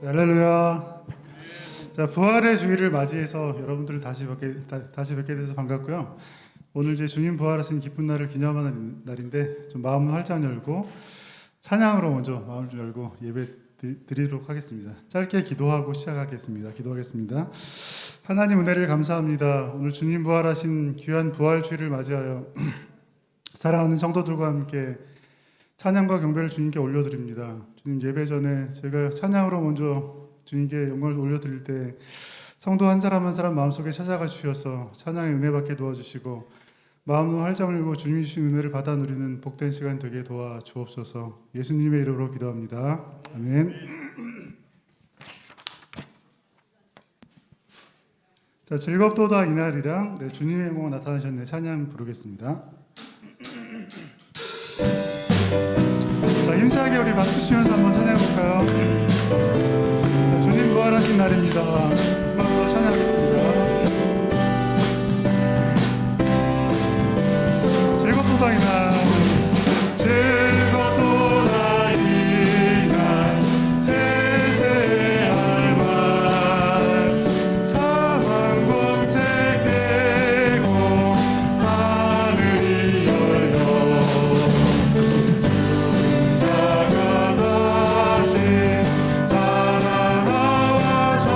할렐루야. 자, 부활의 주일을 맞이해서 여러분들을 다시 뵙게 돼서 반갑고요. 오늘 이제 주님 부활하신 기쁜 날을 기념하는 날인데 좀 마음을 활짝 열고 찬양으로 먼저 마음을 좀 열고 예배 드리도록 하겠습니다. 짧게 기도하고 시작하겠습니다. 기도하겠습니다. 하나님 은혜를 감사합니다. 오늘 주님 부활하신 귀한 부활 주일을 맞이하여 사랑하는 성도들과 함께 찬양과 경배를 주님께 올려드립니다. 주님 예배 전에 제가 찬양으로 먼저 주님께 영광을 올려드릴 때 성도 한 사람 한 사람 마음속에 찾아가 주셔서 찬양의 은혜 받게 도와주시고 마음을 활짝 열고 주님이 주신 은혜를 받아 누리는 복된 시간 되게 도와주옵소서. 예수님의 이름으로 기도합니다. 아멘. 자, 즐겁도다 이날이랑 주님의 몸 나타나셨네 찬양 부르겠습니다. 자, 힘차게 우리 박수 치면서 한번 찬양해볼까요? 자, 주님 부활하신 날입니다. 한번 찬양하겠습니다. 즐겁도다 이날, 즐겁도다 이날, 세세할 말, 사망 권세 깨고 하늘이 열려 살아나와서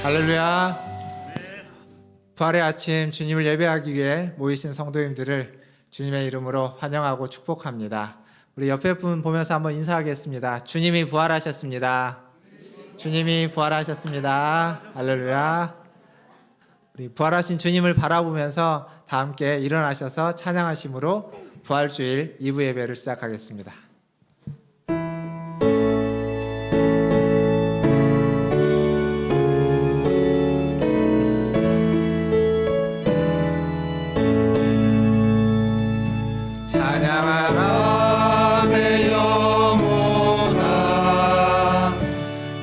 할렐루야. 부활의 아침 주님을 예배하기 위해 모이신 성도님들을 주님의 이름으로 환영하고 축복합니다. 우리 옆에 분 보면서 한번 인사하겠습니다. 주님이 부활하셨습니다. 주님이 부활하셨습니다. 할렐루야. 우리 부활하신 주님을 바라보면서 다 함께 일어나셔서 찬양하심으로 부활주일 2부 예배를 시작하겠습니다. 찬양하라 내 영혼아,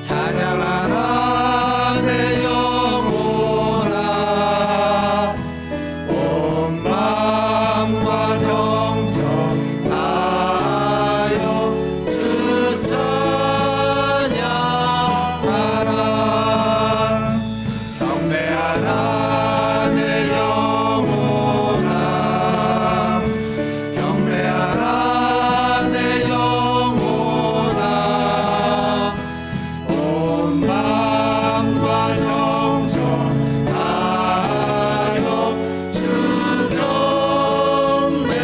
찬양하라 내 영혼아, 온 마음과 정성 다하여 주 찬양하라. 경배하라 내 영혼아, 경배하라 내 영혼아, 온 마음과 정성 다하여 주 경배하라.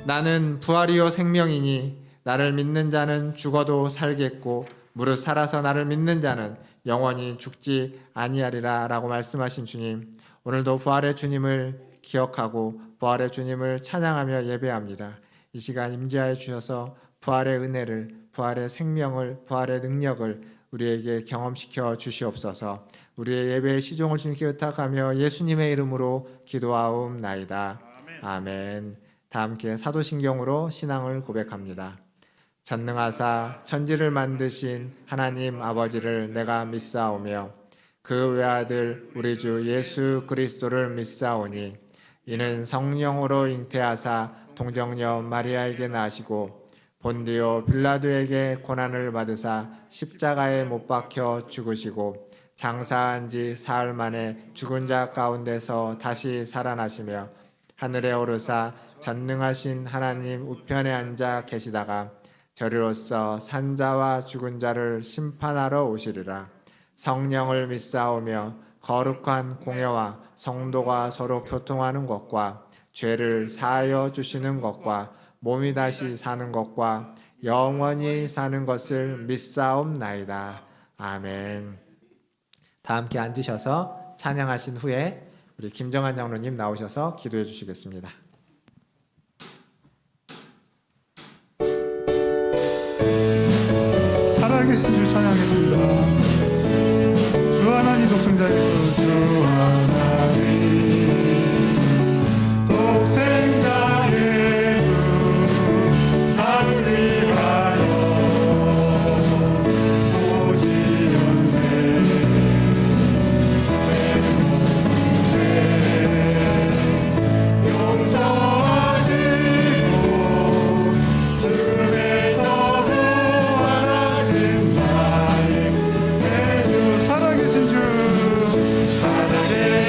나는 부활이요 생명이니 나를 믿는 자는 죽어도 살겠고 무릇 살아서 나를 믿는 자는 영원히 죽지 아니하리라 라고 말씀하신 주님, 오늘도 부활의 주님을 기억하고 부활의 주님을 찬양하며 예배합니다. 이 시간 임재하여 주셔서 부활의 은혜를, 부활의 생명을, 부활의 능력을 우리에게 경험시켜 주시옵소서. 우리의 예배의 시종을 주님께 의탁하며 예수님의 이름으로 기도하옵나이다. 아멘. 다 함께 사도신경으로 신앙을 고백합니다. 전능하사 천지를 만드신 하나님 아버지를 내가 믿사오며 그 외아들 우리 주 예수 그리스도를 믿사오니 이는 성령으로 잉태하사 동정녀 마리아에게 나시고 본디오 빌라도에게 고난을 받으사 십자가에 못 박혀 죽으시고 장사한 지 사흘 만에 죽은 자 가운데서 다시 살아나시며 하늘에 오르사 전능하신 하나님 우편에 앉아 계시다가 저리로서 산자와 죽은 자를 심판하러 오시리라. 성령을 믿사오며 거룩한 공예와 성도가 서로 교통하는 것과 죄를 사하여 주시는 것과 몸이 다시 사는 것과 영원히 사는 것을 믿사옵나이다. 아멘. 다 함께 앉으셔서 찬양하신 후에 우리 김정한 장로님 나오셔서 기도해 주시겠습니다. 살아계신 주 찬양하겠습니다. 주 하나님 독생자께서 주 하나님 독생자 예수 나를 위하여 오시는데 내 용서하시고 죽음에서 부활하신 나의 구세주. 살아계신 주 살아계신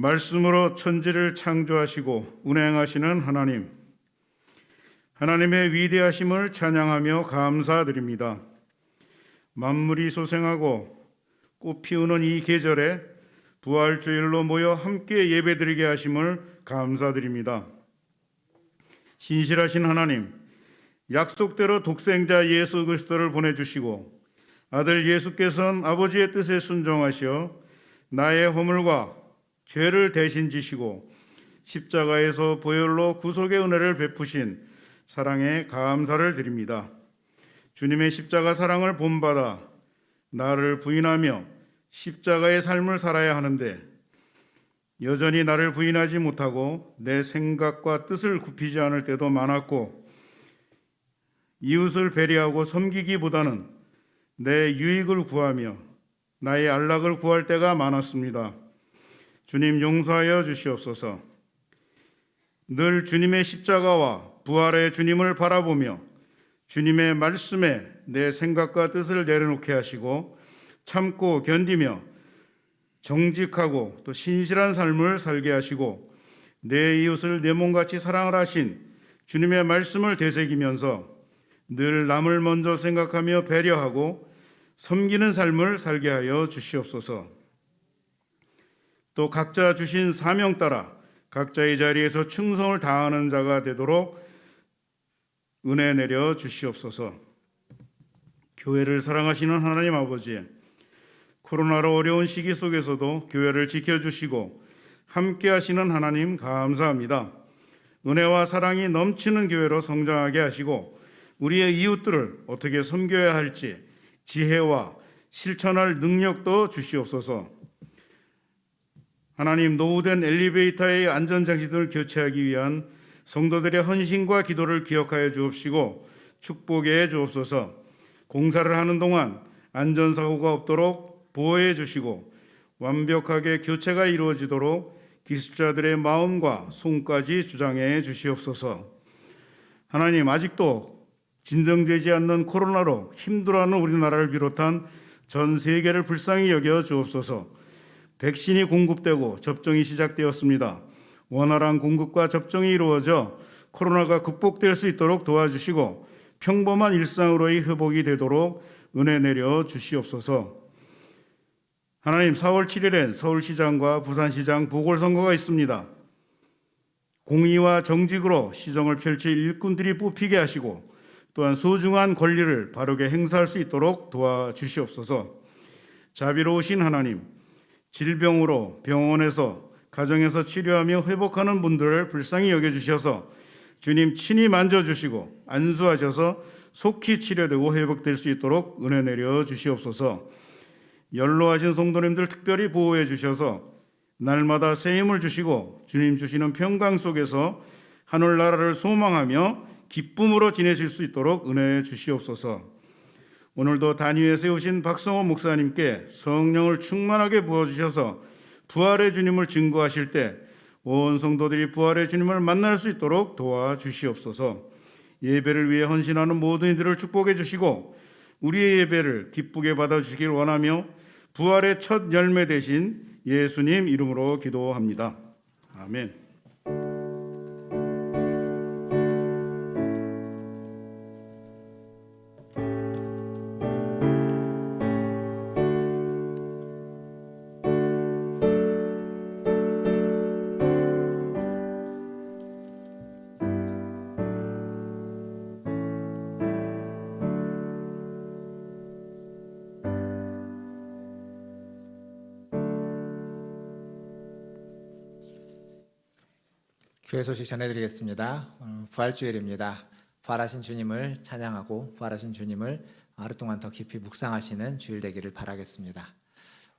말씀으로 천지를 창조하시고 운행하시는 하나님, 하나님의 위대하심을 찬양하며 감사드립니다. 만물이 소생하고 꽃 피우는 이 계절에 부활주일로 모여 함께 예배드리게 하심을 감사드립니다. 신실하신 하나님, 약속대로 독생자 예수 그리스도를 보내주시고 아들 예수께서는 아버지의 뜻에 순종하시어 나의 허물과 죄를 대신 지시고 십자가에서 보혈로 구속의 은혜를 베푸신 사랑에 감사를 드립니다. 주님의 십자가 사랑을 본받아 나를 부인하며 십자가의 삶을 살아야 하는데 여전히 나를 부인하지 못하고 내 생각과 뜻을 굽히지 않을 때도 많았고 이웃을 배려하고 섬기기보다는 내 유익을 구하며 나의 안락을 구할 때가 많았습니다. 주님 용서하여 주시옵소서. 늘 주님의 십자가와 부활의 주님을 바라보며 주님의 말씀에 내 생각과 뜻을 내려놓게 하시고 참고 견디며 정직하고 또 신실한 삶을 살게 하시고 내 이웃을 내 몸같이 사랑을 하신 주님의 말씀을 되새기면서 늘 남을 먼저 생각하며 배려하고 섬기는 삶을 살게 하여 주시옵소서. 또 각자 주신 사명 따라 각자의 자리에서 충성을 다하는 자가 되도록 은혜 내려 주시옵소서. 교회를 사랑하시는 하나님 아버지, 코로나로 어려운 시기 속에서도 교회를 지켜주시고 함께 하시는 하나님 감사합니다. 은혜와 사랑이 넘치는 교회로 성장하게 하시고 우리의 이웃들을 어떻게 섬겨야 할지 지혜와 실천할 능력도 주시옵소서. 하나님, 노후된 엘리베이터의 안전장치들을 교체하기 위한 성도들의 헌신과 기도를 기억하여 주옵시고 축복해 주옵소서. 공사를 하는 동안 안전사고가 없도록 보호해 주시고 완벽하게 교체가 이루어지도록 기술자들의 마음과 손까지 주장해 주시옵소서. 하나님, 아직도 진정되지 않는 코로나로 힘들어하는 우리나라를 비롯한 전 세계를 불쌍히 여겨 주옵소서. 백신이 공급되고 접종이 시작되었습니다. 원활한 공급과 접종이 이루어져 코로나가 극복될 수 있도록 도와주시고 평범한 일상으로의 회복이 되도록 은혜 내려 주시옵소서. 하나님, 4월 7일엔 서울시장과 부산시장 보궐선거가 있습니다. 공의와 정직으로 시정을 펼칠 일꾼들이 뽑히게 하시고 또한 소중한 권리를 바르게 행사할 수 있도록 도와주시옵소서. 자비로우신 하나님, 질병으로 병원에서 가정에서 치료하며 회복하는 분들을 불쌍히 여겨주셔서 주님 친히 만져주시고 안수하셔서 속히 치료되고 회복될 수 있도록 은혜 내려 주시옵소서. 연로하신 성도님들 특별히 보호해 주셔서 날마다 새 힘을 주시고 주님 주시는 평강 속에서 하늘나라를 소망하며 기쁨으로 지내실 수 있도록 은혜해 주시옵소서. 오늘도 단위에 세우신 박성호 목사님께 성령을 충만하게 부어주셔서 부활의 주님을 증거하실 때 온 성도들이 부활의 주님을 만날 수 있도록 도와주시옵소서. 예배를 위해 헌신하는 모든 이들을 축복해 주시고 우리의 예배를 기쁘게 받아주시길 원하며 부활의 첫 열매 되신 예수님 이름으로 기도합니다. 아멘. 교회 소식 전해드리겠습니다. 부활주일입니다. 부활하신 주님을 찬양하고 부활하신 주님을 하루 동안 더 깊이 묵상하시는 주일 되기를 바라겠습니다.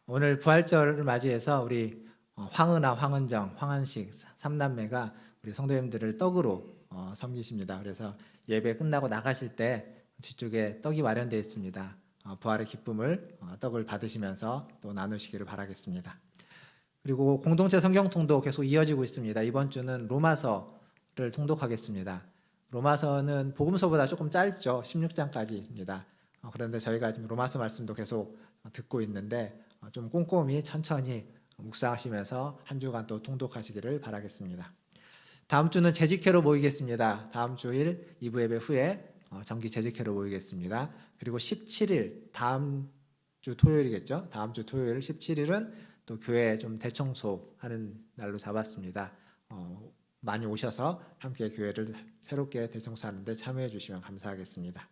오늘 부활절을 맞이해서 우리 황은아, 황은정, 황한식 3남매가 우리 성도님들을 떡으로 섬기십니다. 그래서 예배 끝나고 나가실 때 뒤쪽에 떡이 마련되어 있습니다. 부활의 기쁨을 떡을 받으시면서 또 나누시기를 바라겠습니다. 그리고 공동체 성경통도 계속 이어지고 있습니다. 이번 주는 로마서를 통독하겠습니다. 로마서는 복음서보다 조금 짧죠. 16장까지입니다. 그런데 저희가 지금 로마서 말씀도 계속 듣고 있는데 좀 꼼꼼히 천천히 묵상하시면서 한 주간 또 통독하시기를 바라겠습니다. 다음 주는 재직회로 모이겠습니다. 다음 주일 2부 예배 후에 정기 재직회로 모이겠습니다. 그리고 17일 다음 주 토요일이겠죠. 다음 주 토요일 17일은 또 교회 좀 대청소하는 날로 잡았습니다. 많이 오셔서 함께 교회를 새롭게 대청소하는데 참여해 주시면 감사하겠습니다.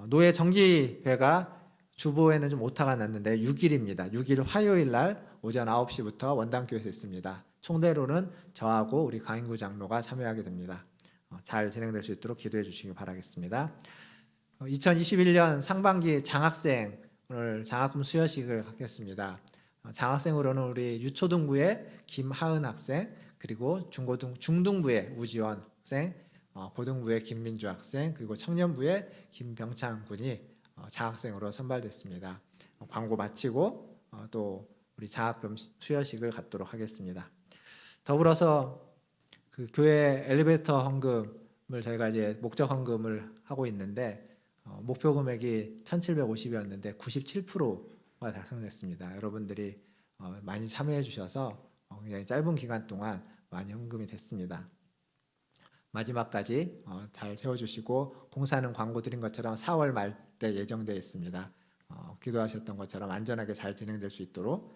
노예 정기회가 주보에는 좀 오타가 났는데 6일입니다. 6일 화요일 날 오전 9시부터 원당교회에서 있습니다. 총대로는 저하고 우리 강인구 장로가 참여하게 됩니다. 잘 진행될 수 있도록 기도해 주시기 바라겠습니다. 2021년 상반기 장학생 오늘 장학금 수여식을 갖겠습니다. 장학생으로는 우리 유초등부의 김하은 학생, 그리고 중등부의 우지원 학생, 고등부의 김민주 학생, 그리고 청년부의 김병창 군이 장학생으로 선발됐습니다. 광고 마치고 또 우리 장학금 수여식을 갖도록 하겠습니다. 더불어서 그 교회 엘리베이터 헌금을 저희가 이제 목적 헌금을 하고 있는데 목표 금액이 1,750이었는데 97%가 달성됐습니다. 여러분들이 많이 참여해 주셔서 굉장히 짧은 기간 동안 많이 헌금이 됐습니다. 마지막까지 잘 세워주시고 공사는 광고 드린 것처럼 4월 말에 예정되어 있습니다. 기도하셨던 것처럼 안전하게 잘 진행될 수 있도록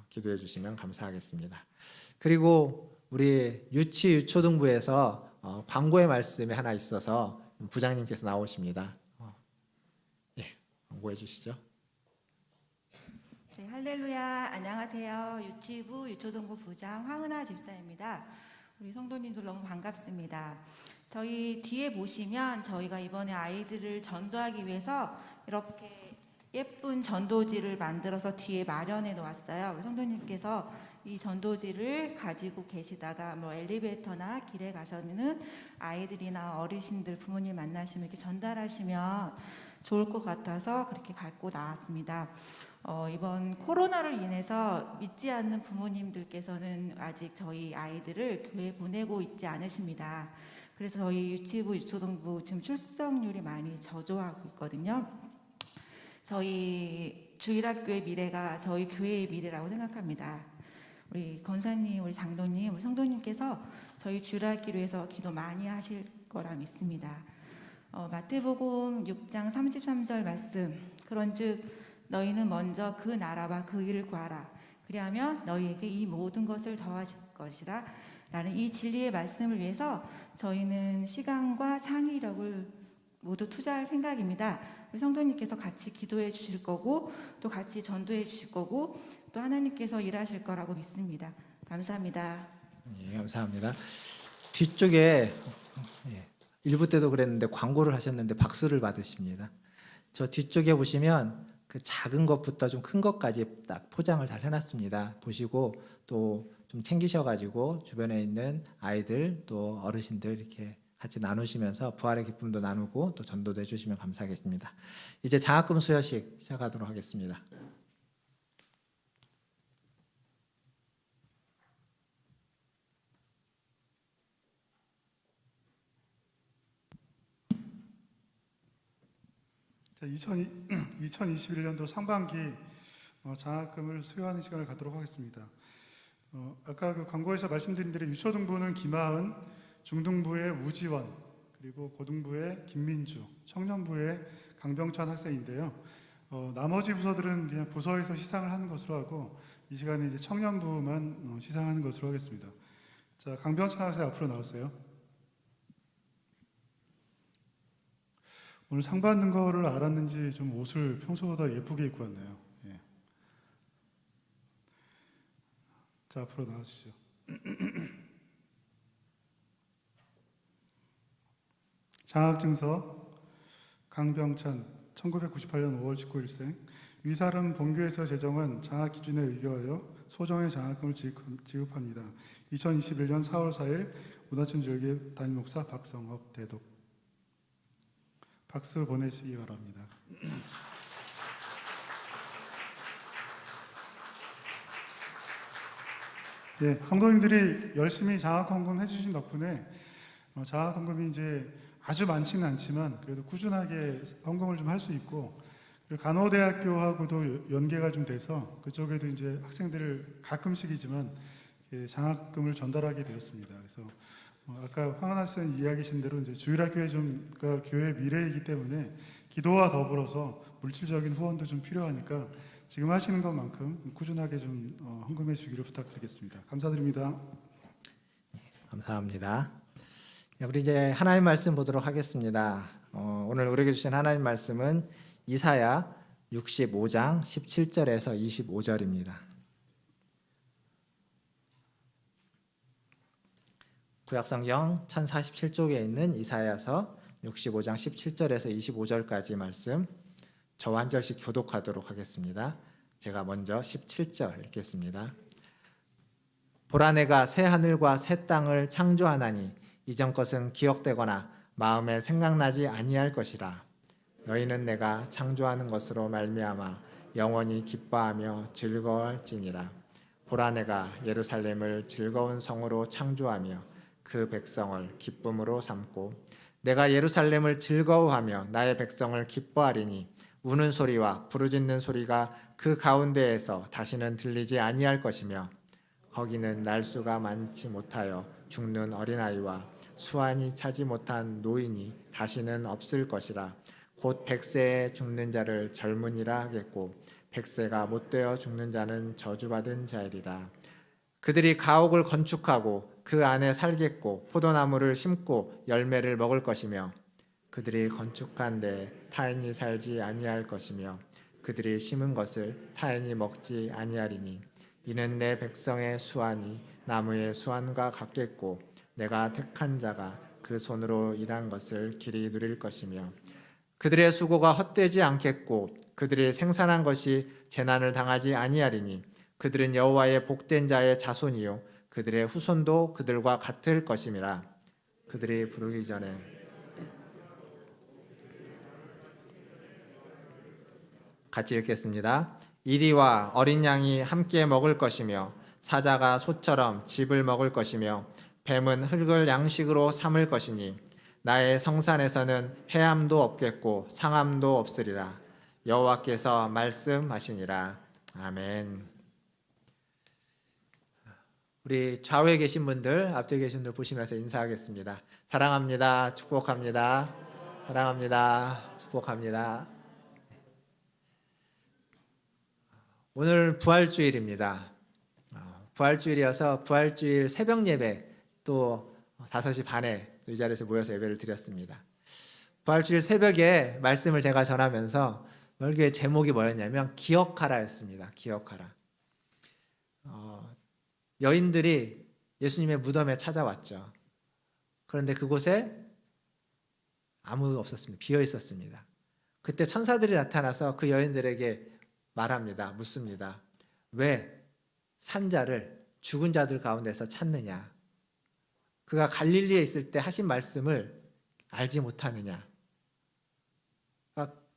기도해 주시면 감사하겠습니다. 그리고 우리 유초등부에서 광고의 말씀이 하나 있어서 부장님께서 나오십니다. 예, 광고해 주시죠. 네, 할렐루야. 안녕하세요. 유치부 유초등부 부장 황은아 집사입니다. 우리 성도님들 너무 반갑습니다. 저희 뒤에 보시면 저희가 이번에 아이들을 전도하기 위해서 이렇게 예쁜 전도지를 만들어서 뒤에 마련해 놓았어요. 성도님께서 이 전도지를 가지고 계시다가 뭐 엘리베이터나 길에 가시는 아이들이나 어르신들 부모님 만나시면 이렇게 전달하시면 좋을 것 같아서 그렇게 갖고 나왔습니다. 이번 코로나로 인해서 믿지 않는 부모님들께서는 아직 저희 아이들을 교회에 보내고 있지 않으십니다. 그래서 저희 유치부, 유초등부 지금 출석률이 많이 저조하고 있거든요. 저희 주일학교의 미래가 저희 교회의 미래라고 생각합니다. 우리 권사님, 우리 장로님, 우리 성도님께서 저희 주일학교를 위해서 기도 많이 하실 거라 믿습니다. 마태복음 6장 33절 말씀, 그런즉 너희는 먼저 그 나라와 그 일을 구하라. 그리하면 너희에게 이 모든 것을 더하실 것이라. 라는 이 진리의 말씀을 위해서 저희는 시간과 창의력을 모두 투자할 생각입니다. 우리 성도님께서 같이 기도해 주실 거고 또 같이 전도해 주실 거고 또 하나님께서 일하실 거라고 믿습니다. 감사합니다. 예, 감사합니다. 뒤쪽에 1부 때도 그랬는데 광고를 하셨는데 박수를 받으십니다. 저 뒤쪽에 보시면 그 작은 것부터 좀 큰 것까지 딱 포장을 잘 해놨습니다. 보시고 또 좀 챙기셔가지고 주변에 있는 아이들 또 어르신들 이렇게 같이 나누시면서 부활의 기쁨도 나누고 또 전도도 해주시면 감사하겠습니다. 이제 장학금 수여식 시작하도록 하겠습니다. 자, 2021년도 상반기 장학금을 수여하는 시간을 갖도록 하겠습니다. 아까 그 광고에서 말씀드린 대로 유초등부는 김하은, 중등부의 우지원, 그리고 고등부의 김민주, 청년부의 강병찬 학생인데요. 나머지 부서들은 그냥 부서에서 시상을 하는 것으로 하고 이 시간에 이제 청년부만 시상하는 것으로 하겠습니다. 자, 강병찬 학생 앞으로 나오세요. 오늘 상 받는 거를 알았는지 좀 옷을 평소보다 예쁘게 입고 왔네요. 예. 자, 앞으로 나와주시죠. 장학증서 강병찬 1998년 5월 19일생 위사름 본교에서 제정한 장학기준에 의거하여 소정의 장학금을 지급합니다. 2021년 4월 4일 문화천주교회 담임목사 박성업 대독. 박수 보내시기 바랍니다. 예, 성도님들이 열심히 장학헌금 해주신 덕분에 장학헌금이 이제 아주 많지는 않지만 그래도 꾸준하게 헌금을 좀 할 수 있고 그리고 간호대학교하고도 연계가 좀 돼서 그쪽에도 이제 학생들을 가끔씩이지만 장학금을 전달하게 되었습니다. 그래서 아까 황은하 씨는 이야기하신 대로 이제 주일학교의 좀 그러니까 교회의 미래이기 때문에 기도와 더불어서 물질적인 후원도 좀 필요하니까 지금 하시는 것만큼 꾸준하게 좀 헌금해 주기를 부탁드리겠습니다. 감사드립니다. 감사합니다. 우리 이제 하나님 말씀 보도록 하겠습니다. 오늘 우리에게 주신 하나님 말씀은 이사야 65장 17절에서 25절입니다. 구약성경 1047쪽에 있는 이사야서 65장 17절에서 25절까지 말씀 저와 한 절씩 교독하도록 하겠습니다. 제가 먼저 17절 읽겠습니다. 보라 내가 새 하늘과 새 땅을 창조하나니 이전 것은 기억되거나 마음에 생각나지 아니할 것이라. 너희는 내가 창조하는 것으로 말미암아 영원히 기뻐하며 즐거워할지니라. 보라 내가 예루살렘을 즐거운 성으로 창조하며 그 백성을 기쁨으로 삼고 내가 예루살렘을 즐거워하며 나의 백성을 기뻐하리니 우는 소리와 부르짖는 소리가 그 가운데에서 다시는 들리지 아니할 것이며 거기는 날수가 많지 못하여 죽는 어린아이와 수완이 차지 못한 노인이 다시는 없을 것이라. 곧 100세에 죽는 자를 젊은이라 하겠고 100세가 못되어 죽는 자는 저주받은 자이리라. 그들이 가옥을 건축하고 그 안에 살겠고 포도나무를 심고 열매를 먹을 것이며 그들이 건축한 데 타인이 살지 아니할 것이며 그들이 심은 것을 타인이 먹지 아니하리니 이는 내 백성의 수완이 나무의 수완과 같겠고 내가 택한 자가 그 손으로 일한 것을 길이 누릴 것이며 그들의 수고가 헛되지 않겠고 그들이 생산한 것이 재난을 당하지 아니하리니 그들은 여호와의 복된 자의 자손이요 그들의 후손도 그들과 같을 것임이라. 그들이 부르기 전에 같이 읽겠습니다. 이리와 어린 양이 함께 먹을 것이며 사자가 소처럼 즙을 먹을 것이며 뱀은 흙을 양식으로 삼을 것이니 나의 성산에서는 해함도 없겠고 상함도 없으리라. 여호와께서 말씀하시니라. 아멘. 우리 좌우에 계신 분들, 앞쪽에 계신 분들 보시면서 인사하겠습니다. 사랑합니다. 축복합니다. 사랑합니다. 축복합니다. 오늘 부활주일입니다. 부활주일이어서 부활주일 새벽 예배 또 5시 반에 또 이 자리에서 모여서 예배를 드렸습니다. 부활주일 새벽에 말씀을 제가 전하면서 설교의 제목이 뭐였냐면 기억하라였습니다. 기억하라. 여인들이 예수님의 무덤에 찾아왔죠. 그런데 그곳에 아무도 없었습니다. 비어 있었습니다. 그때 천사들이 나타나서 그 여인들에게 말합니다. 묻습니다. 왜 산자를 죽은 자들 가운데서 찾느냐? 그가 갈릴리에 있을 때 하신 말씀을 알지 못하느냐?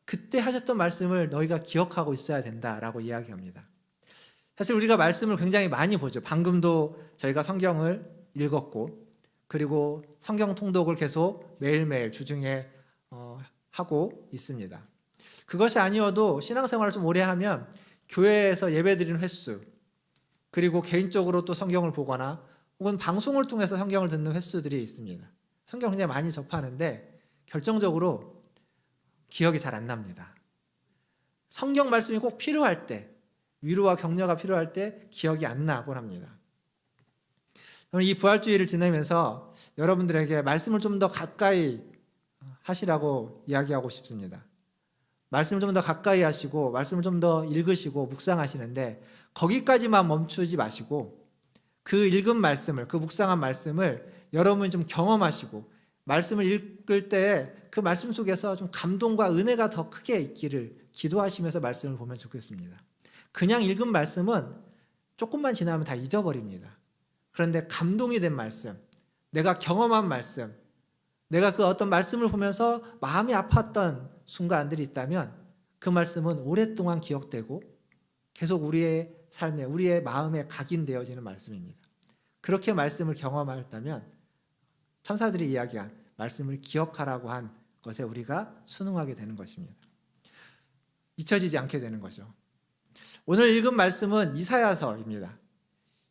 그때 하셨던 말씀을 너희가 기억하고 있어야 된다라고 이야기합니다. 사실 우리가 말씀을 굉장히 많이 보죠. 방금도 저희가 성경을 읽었고 그리고 성경 통독을 계속 매일매일 주중에 하고 있습니다. 그것이 아니어도 신앙생활을 좀 오래 하면 교회에서 예배드리는 횟수 그리고 개인적으로 또 성경을 보거나 혹은 방송을 통해서 성경을 듣는 횟수들이 있습니다. 성경 굉장히 많이 접하는데 결정적으로 기억이 잘 안 납니다. 성경 말씀이 꼭 필요할 때 위로와 격려가 필요할 때 기억이 안 나곤 합니다. 저는 이 부활주의를 지내면서 여러분들에게 말씀을 좀 더 가까이 하시라고 이야기하고 싶습니다. 말씀을 좀 더 가까이 하시고 말씀을 좀 더 읽으시고 묵상하시는데 거기까지만 멈추지 마시고 그 읽은 말씀을 그 묵상한 말씀을 여러분이 좀 경험하시고 말씀을 읽을 때 그 말씀 속에서 좀 감동과 은혜가 더 크게 있기를 기도하시면서 말씀을 보면 좋겠습니다. 그냥 읽은 말씀은 조금만 지나면 다 잊어버립니다. 그런데 감동이 된 말씀, 내가 경험한 말씀, 내가 그 어떤 말씀을 보면서 마음이 아팠던 순간들이 있다면 그 말씀은 오랫동안 기억되고 계속 우리의 삶에, 우리의 마음에 각인되어지는 말씀입니다. 그렇게 말씀을 경험했다면 천사들이 이야기한 말씀을 기억하라고 한 것에 우리가 순응하게 되는 것입니다. 잊혀지지 않게 되는 거죠. 오늘 읽은 말씀은 이사야서입니다.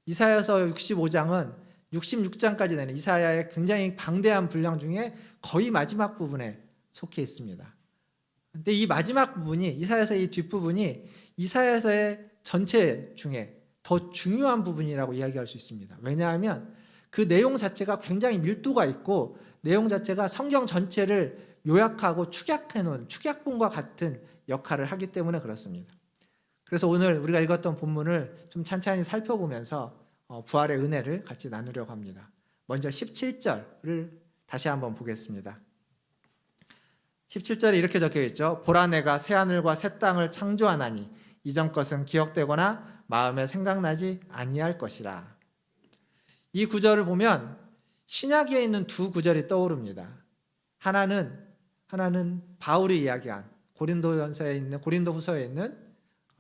이사야서 65장은 66장까지 되는 이사야의 굉장히 방대한 분량 중에 거의 마지막 부분에 속해 있습니다. 근데 이 마지막 부분이, 이사야서의 이 뒷부분이 이사야서의 전체 중에 더 중요한 부분이라고 이야기할 수 있습니다. 왜냐하면 그 내용 자체가 굉장히 밀도가 있고 내용 자체가 성경 전체를 요약하고 축약해 놓은 축약본과 같은 역할을 하기 때문에 그렇습니다. 그래서 오늘 우리가 읽었던 본문을 좀 찬찬히 살펴보면서 부활의 은혜를 같이 나누려고 합니다. 먼저 17절을 다시 한번 보겠습니다. 17절에 이렇게 적혀 있죠. 보라 내가 새하늘과 새 땅을 창조하나니 이전 것은 기억되거나 마음에 생각나지 아니할 것이라. 이 구절을 보면 신약에 있는 두 구절이 떠오릅니다. 하나는 바울이 이야기한 고린도후서에 있는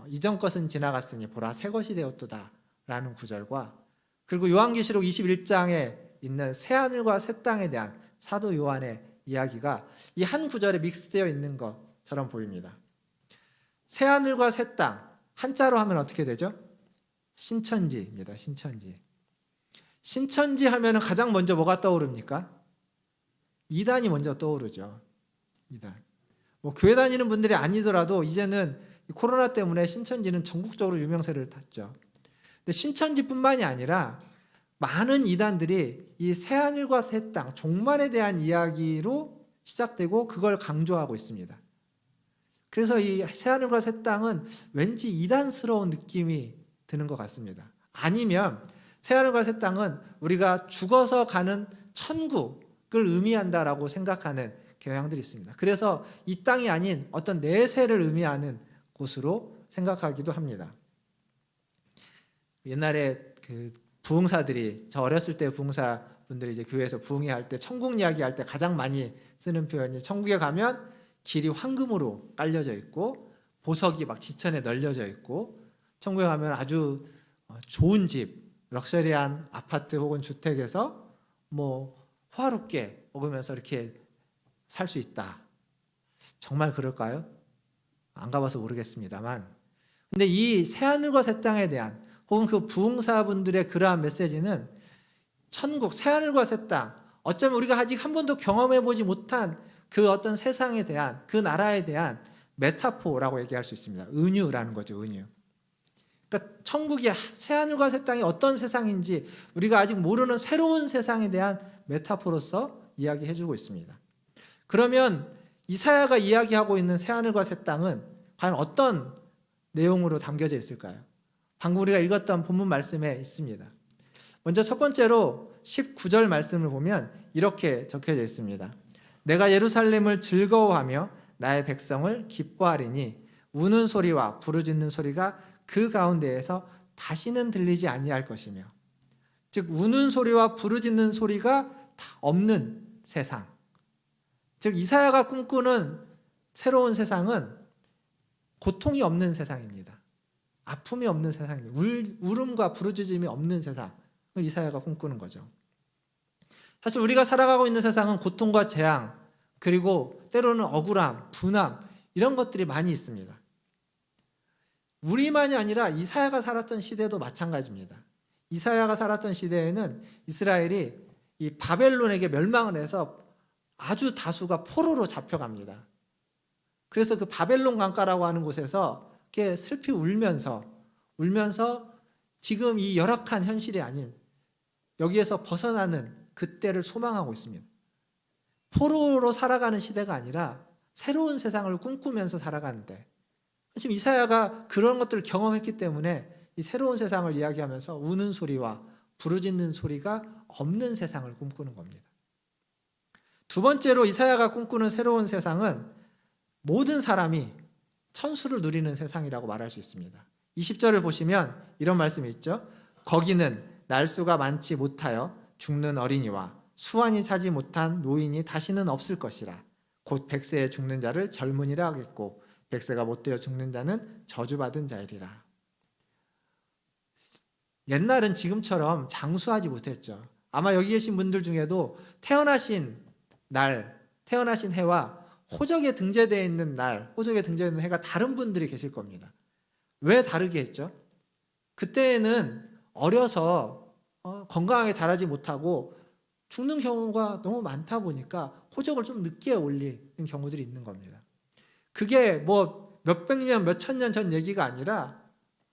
이전 것은 지나갔으니 보라 새 것이 되었도다 라는 구절과, 그리고 요한계시록 21장에 있는 새하늘과 새 땅에 대한 사도 요한의 이야기가 이 한 구절에 믹스되어 있는 것처럼 보입니다. 새하늘과 새 땅, 한자로 하면 어떻게 되죠? 신천지입니다. 신천지. 신천지 하면 가장 먼저 뭐가 떠오릅니까? 이단이 먼저 떠오르죠. 이단. 교회 다니는 분들이 아니더라도 이제는 코로나 때문에 신천지는 전국적으로 유명세를 탔죠. 근데 신천지뿐만이 아니라 많은 이단들이 이 새하늘과 새 땅, 종말에 대한 이야기로 시작되고 그걸 강조하고 있습니다. 그래서 이 새하늘과 새 땅은 왠지 이단스러운 느낌이 드는 것 같습니다. 아니면 새하늘과 새 땅은 우리가 죽어서 가는 천국을 의미한다라고 생각하는 경향들이 있습니다. 그래서 이 땅이 아닌 어떤 내세를 의미하는 곳으로 생각하기도 합니다. 옛날에 그 부흥사들이, 저 어렸을 때 부흥사분들이 이제 교회에서 부흥회 때 천국 이야기 할 때 가장 많이 쓰는 표현이, 천국에 가면 길이 황금으로 깔려져 있고 보석이 막 지천에 널려져 있고, 천국에 가면 아주 좋은 집, 럭셔리한 아파트 혹은 주택에서 호화롭게 먹으면서 이렇게 살 수 있다. 정말 그럴까요? 안 가봐서 모르겠습니다만, 근데 이 새하늘과 새 땅에 대한 혹은 그 부흥사분들의 그러한 메시지는 천국, 새하늘과 새 땅, 어쩌면 우리가 아직 한 번도 경험해보지 못한 그 어떤 세상에 대한, 그 나라에 대한 메타포라고 얘기할 수 있습니다. 은유라는 거죠, 은유. 그러니까 천국이, 새하늘과 새 땅이 어떤 세상인지 우리가 아직 모르는 새로운 세상에 대한 메타포로서 이야기해주고 있습니다. 그러면 이사야가 이야기하고 있는 새하늘과 새 땅은 과연 어떤 내용으로 담겨져 있을까요? 방금 우리가 읽었던 본문 말씀에 있습니다. 먼저 첫 번째로 19절 말씀을 보면 이렇게 적혀져 있습니다. 내가 예루살렘을 즐거워하며 나의 백성을 기뻐하리니 우는 소리와 부르짖는 소리가 그 가운데에서 다시는 들리지 아니할 것이며, 즉 우는 소리와 부르짖는 소리가 다 없는 세상, 즉 이사야가 꿈꾸는 새로운 세상은 고통이 없는 세상입니다. 아픔이 없는 세상입니다. 울음과 부르짖음이 없는 세상을 이사야가 꿈꾸는 거죠. 사실 우리가 살아가고 있는 세상은 고통과 재앙, 그리고 때로는 억울함, 분함, 이런 것들이 많이 있습니다. 우리만이 아니라 이사야가 살았던 시대도 마찬가지입니다. 이사야가 살았던 시대에는 이스라엘이 이 바벨론에게 멸망을 해서 아주 다수가 포로로 잡혀갑니다. 그래서 그 바벨론 강가라고 하는 곳에서 이렇게 슬피 울면서 지금 이 열악한 현실이 아닌 여기에서 벗어나는 그때를 소망하고 있습니다. 포로로 살아가는 시대가 아니라 새로운 세상을 꿈꾸면서 살아가는데, 지금 이사야가 그런 것들을 경험했기 때문에 이 새로운 세상을 이야기하면서 우는 소리와 부르짖는 소리가 없는 세상을 꿈꾸는 겁니다. 두 번째로 이사야가 꿈꾸는 새로운 세상은 모든 사람이 천수를 누리는 세상이라고 말할 수 있습니다. 20절을 보시면 이런 말씀이 있죠. 거기는 날수가 많지 못하여 죽는 어린이와 수완이 차지 못한 노인이 다시는 없을 것이라. 곧 백세에 죽는 자를 젊은이라 하겠고 백세가 못되어 죽는 자는 저주받은 자이리라. 옛날은 지금처럼 장수하지 못했죠. 아마 여기 계신 분들 중에도 태어나신 날, 태어나신 해와 호적에 등재되어 있는 날, 호적에 등재되어 있는 해가 다른 분들이 계실 겁니다. 왜 다르게 했죠? 그때는 어려서 건강하게 자라지 못하고 죽는 경우가 너무 많다 보니까 호적을 좀 늦게 올리는 경우들이 있는 겁니다. 그게 뭐 몇백 년, 몇천 년 전 얘기가 아니라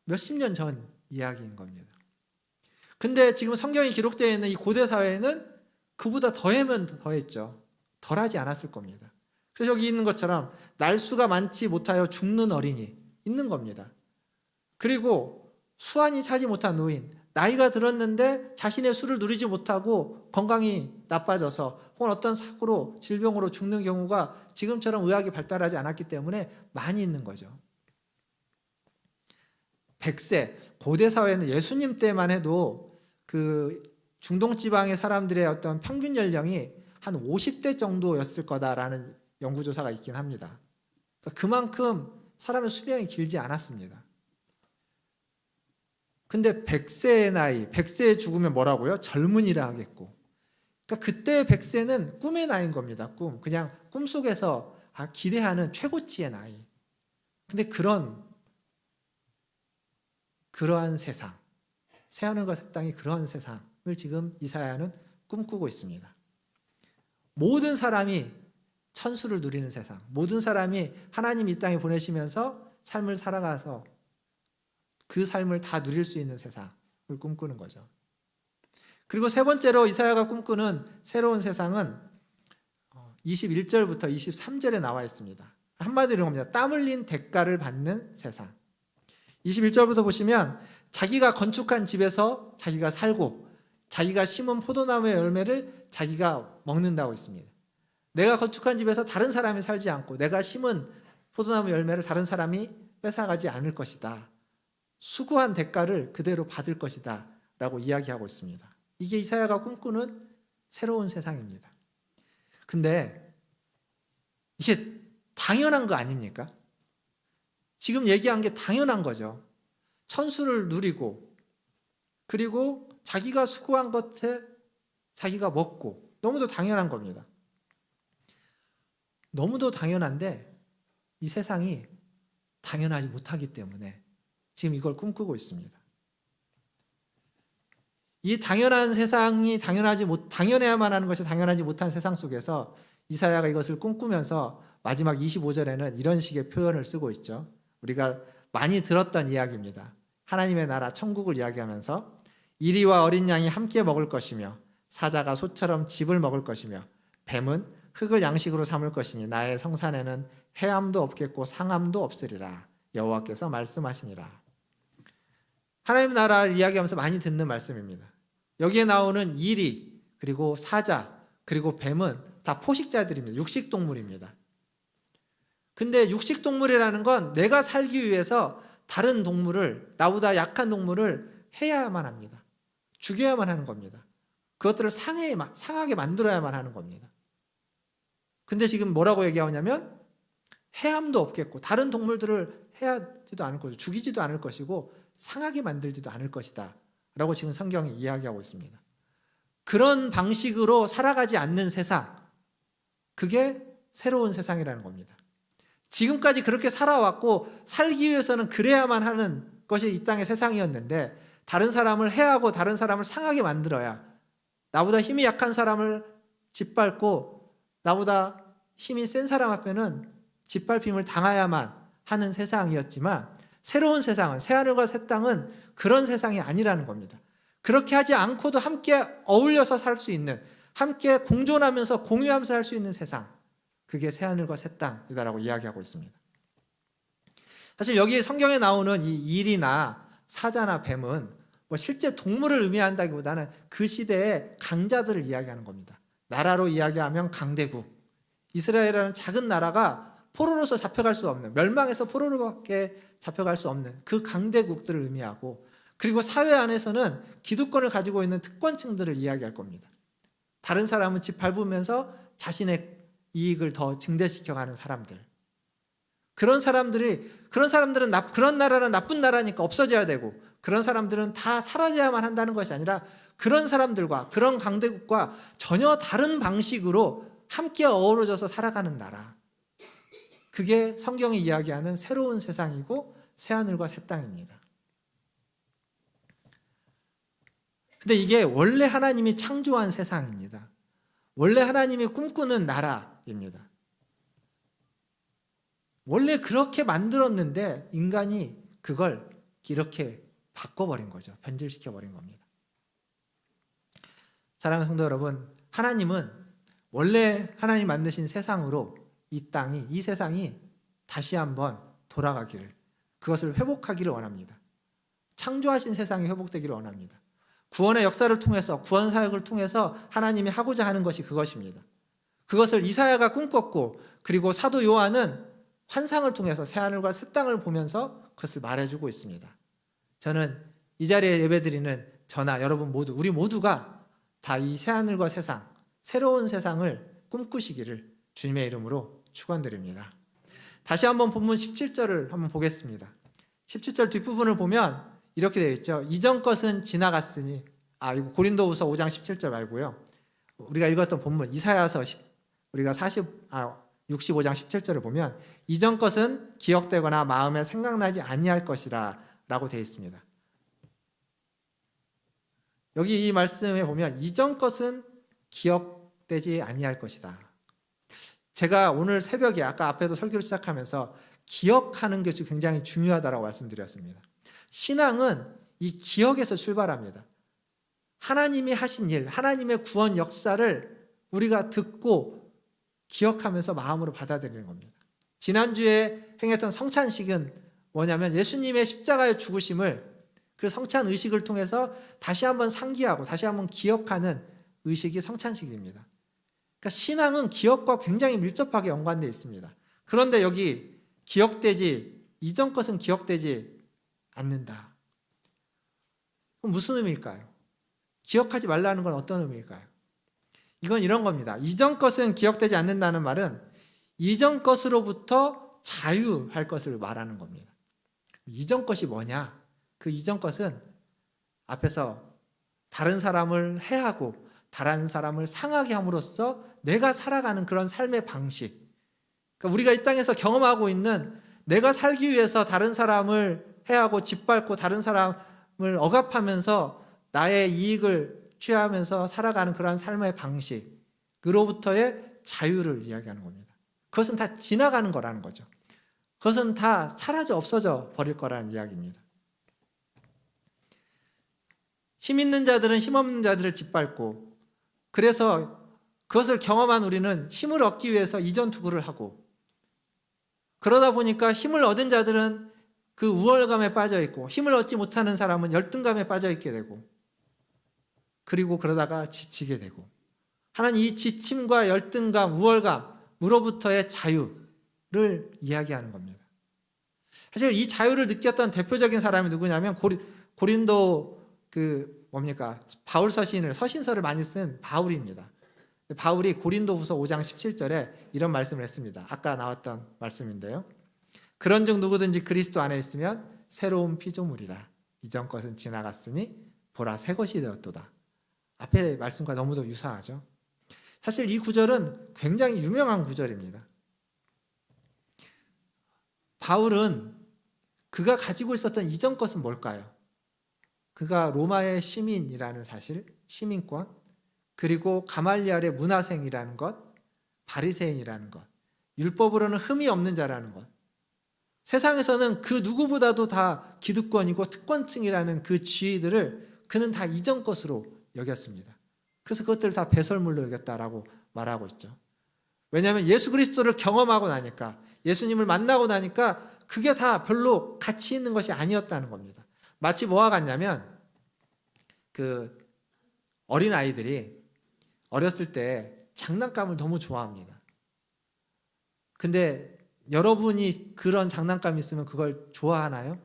몇십 년 전 이야기인 겁니다. 근데 지금 성경이 기록되어 있는 이 고대 사회에는 그보다 더하면 더했죠. 덜하지 않았을 겁니다. 그래서 여기 있는 것처럼 날수가 많지 못하여 죽는 어린이 있는 겁니다. 그리고 수완이 차지 못한 노인, 나이가 들었는데 자신의 수를 누리지 못하고 건강이 나빠져서 혹은 어떤 사고로 질병으로 죽는 경우가 지금처럼 의학이 발달하지 않았기 때문에 많이 있는 거죠. 100세, 고대 사회는 예수님 때만 해도 그 중동 지방의 사람들의 어떤 평균 연령이 한 50대 정도였을 거다라는 연구조사가 있긴 합니다. 그러니까 그만큼 사람의 수명이 길지 않았습니다. 근데 100세의 나이, 100세에 죽으면 뭐라고요? 젊은이라 하겠고. 그러니까 그때 100세는 꿈의 나이인 겁니다. 꿈. 그냥 꿈속에서 기대하는 최고치의 나이. 근데 그러한 세상, 새하늘과 새 땅이 그러한 세상을 지금 이사야는 꿈꾸고 있습니다. 모든 사람이 천수를 누리는 세상, 모든 사람이 하나님 이 땅에 보내시면서 삶을 살아가서 그 삶을 다 누릴 수 있는 세상을 꿈꾸는 거죠. 그리고 세 번째로 이사야가 꿈꾸는 새로운 세상은 21절부터 23절에 나와 있습니다. 한마디로 이런 겁니다. 땀 흘린 대가를 받는 세상. 21절부터 보시면 자기가 건축한 집에서 자기가 살고 자기가 심은 포도나무의 열매를 자기가 먹는다고 있습니다. 내가 건축한 집에서 다른 사람이 살지 않고 내가 심은 포도나무 열매를 다른 사람이 뺏어가지 않을 것이다. 수고한 대가를 그대로 받을 것이다 라고 이야기하고 있습니다. 이게 이사야가 꿈꾸는 새로운 세상입니다. 근데 이게 당연한 거 아닙니까? 지금 얘기한 게 당연한 거죠. 천수를 누리고 그리고 자기가 수고한 것에 자기가 먹고 너무도 당연한 겁니다. 너무도 당연한데 이 세상이 당연하지 못하기 때문에 지금 이걸 꿈꾸고 있습니다. 이 당연한 세상이 당연해야만 하는 것이 당연하지 못한 세상 속에서 이사야가 이것을 꿈꾸면서 마지막 25절에는 이런 식의 표현을 쓰고 있죠. 우리가 많이 들었던 이야기입니다. 하나님의 나라 천국을 이야기하면서 이리와 어린 양이 함께 먹을 것이며 사자가 소처럼 짚을 먹을 것이며 뱀은 흙을 양식으로 삼을 것이니 나의 성산에는 해함도 없겠고 상함도 없으리라 여호와께서 말씀하시니라. 하나님 나라를 이야기하면서 많이 듣는 말씀입니다. 여기에 나오는 이리 그리고 사자 그리고 뱀은 다 포식자들입니다. 육식동물입니다. 근데 육식동물이라는 건 내가 살기 위해서 다른 동물을, 나보다 약한 동물을 해야만 합니다. 죽여야만 하는 겁니다. 그것들을 상하게 만들어야만 하는 겁니다. 근데 지금 뭐라고 얘기하냐면 해함도 없겠고 다른 동물들을 해야지도 않을 것이고 죽이지도 않을 것이고 상하게 만들지도 않을 것이다 라고 지금 성경이 이야기하고 있습니다. 그런 방식으로 살아가지 않는 세상, 그게 새로운 세상이라는 겁니다. 지금까지 그렇게 살아왔고 살기 위해서는 그래야만 하는 것이 이 땅의 세상이었는데 다른 사람을 해하고 다른 사람을 상하게 만들어야 나보다 힘이 약한 사람을 짓밟고 나보다 힘이 센 사람 앞에는 짓밟힘을 당해야만 하는 세상이었지만 새로운 세상은 새하늘과 새 땅은 그런 세상이 아니라는 겁니다. 그렇게 하지 않고도 함께 어울려서 살 수 있는 함께 공존하면서 공유하면서 살 수 있는 세상, 그게 새하늘과 새 땅이다라고 이야기하고 있습니다. 사실 여기 성경에 나오는 이 일이나 사자나 뱀은 뭐 실제 동물을 의미한다기보다는 그 시대의 강자들을 이야기하는 겁니다. 나라로 이야기하면 강대국, 이스라엘이라는 작은 나라가 포로로서 잡혀갈 수 없는, 멸망해서 포로로밖에 잡혀갈 수 없는 그 강대국들을 의미하고, 그리고 사회 안에서는 기득권을 가지고 있는 특권층들을 이야기할 겁니다. 다른 사람은 집 밟으면서 자신의 이익을 더 증대시켜가는 사람들. 그런 사람들은 그런 나라는 나쁜 나라니까 없어져야 되고, 그런 사람들은 다 사라져야만 한다는 것이 아니라 그런 사람들과 그런 강대국과 전혀 다른 방식으로 함께 어우러져서 살아가는 나라. 그게 성경이 이야기하는 새로운 세상이고 새하늘과 새 땅입니다. 근데 이게 원래 하나님이 창조한 세상입니다. 원래 하나님이 꿈꾸는 나라입니다. 원래 그렇게 만들었는데 인간이 그걸 이렇게 바꿔버린 거죠. 변질시켜버린 겁니다. 사랑하는 성도 여러분, 하나님은 원래 하나님 만드신 세상으로 이 세상이 다시 한번 돌아가기를, 그것을 회복하기를 원합니다. 창조하신 세상이 회복되기를 원합니다. 구원의 역사를 통해서, 구원 사역을 통해서 하나님이 하고자 하는 것이 그것입니다. 그것을 이사야가 꿈꿨고, 그리고 사도 요한은 환상을 통해서 새하늘과 새 땅을 보면서 그것을 말해주고 있습니다. 저는 이 자리에 예배드리는 저나 여러분 모두, 우리 모두가 다 이 새하늘과 세상, 새로운 세상을 꿈꾸시기를 주님의 이름으로 축원드립니다. 다시 한번 본문 17절을 한번 보겠습니다. 17절 뒷부분을 보면 이렇게 되어 있죠. 이전 것은 지나갔으니, 이거 고린도후서 5장 17절 말고요. 우리가 읽었던 본문 이사야서 우리가 65장 17절을 보면 이전 것은 기억되거나 마음에 생각나지 아니할 것이라 라고 되어 있습니다. 여기 이 말씀에 보면 이전 것은 기억되지 아니할 것이다. 제가 오늘 새벽에 아까 앞에도 설교를 시작하면서 기억하는 것이 굉장히 중요하다고 말씀드렸습니다. 신앙은 이 기억에서 출발합니다. 하나님이 하신 일, 하나님의 구원 역사를 우리가 듣고 기억하면서 마음으로 받아들이는 겁니다. 지난주에 행했던 성찬식은 뭐냐면 예수님의 십자가의 죽으심을, 그 성찬 의식을 통해서 다시 한번 상기하고 다시 한번 기억하는 의식이 성찬식입니다. 그러니까 신앙은 기억과 굉장히 밀접하게 연관되어 있습니다. 그런데 여기 이전 것은 기억되지 않는다. 그럼 무슨 의미일까요? 기억하지 말라는 건 어떤 의미일까요? 이건 이런 겁니다. 이전 것은 기억되지 않는다는 말은 이전 것으로부터 자유할 것을 말하는 겁니다. 이전 것이 뭐냐? 그 이전 것은 앞에서 다른 사람을 해하고 다른 사람을 상하게 함으로써 내가 살아가는 그런 삶의 방식, 그러니까 우리가 이 땅에서 경험하고 있는 내가 살기 위해서 다른 사람을 해하고 짓밟고 다른 사람을 억압하면서 나의 이익을 취하면서 살아가는 그런 삶의 방식으로부터의 자유를 이야기하는 겁니다. 그것은 다 지나가는 거라는 거죠. 그것은 다 사라져 없어져 버릴 거라는 이야기입니다. 힘 있는 자들은 힘 없는 자들을 짓밟고, 그래서 그것을 경험한 우리는 힘을 얻기 위해서 이전투구를 하고, 그러다 보니까 힘을 얻은 자들은 그 우월감에 빠져 있고 힘을 얻지 못하는 사람은 열등감에 빠져 있게 되고, 그리고 그러다가 지치게 되고, 하나님 이 지침과 열등감, 우월감으로부터의 자유를 이야기하는 겁니다. 사실 이 자유를 느꼈던 대표적인 사람이 누구냐면 고린도 바울 서신서를 많이 쓴 바울입니다. 바울이 고린도후서 5장 17절에 이런 말씀을 했습니다. 아까 나왔던 말씀인데요. 그런즉 누구든지 그리스도 안에 있으면 새로운 피조물이라. 이전 것은 지나갔으니 보라 새 것이 되었도다. 앞에 말씀과 너무도 유사하죠. 사실 이 구절은 굉장히 유명한 구절입니다. 바울은 그가 가지고 있었던 이전 것은 뭘까요? 그가 로마의 시민이라는 사실, 시민권, 그리고 가말리알의 문화생이라는 것, 바리새인이라는 것, 율법으로는 흠이 없는 자라는 것, 세상에서는 그 누구보다도 다 기득권이고 특권층이라는 그 지위들을 그는 다 이전 것으로 여겼습니다. 그래서 그것들을 다 배설물로 여겼다라고 말하고 있죠. 왜냐하면 예수 그리스도를 경험하고 나니까, 예수님을 만나고 나니까 그게 다 별로 가치 있는 것이 아니었다는 겁니다. 마치 뭐와 같냐면 어린 아이들이 어렸을 때 장난감을 너무 좋아합니다. 근데 여러분이 그런 장난감이 있으면 그걸 좋아하나요?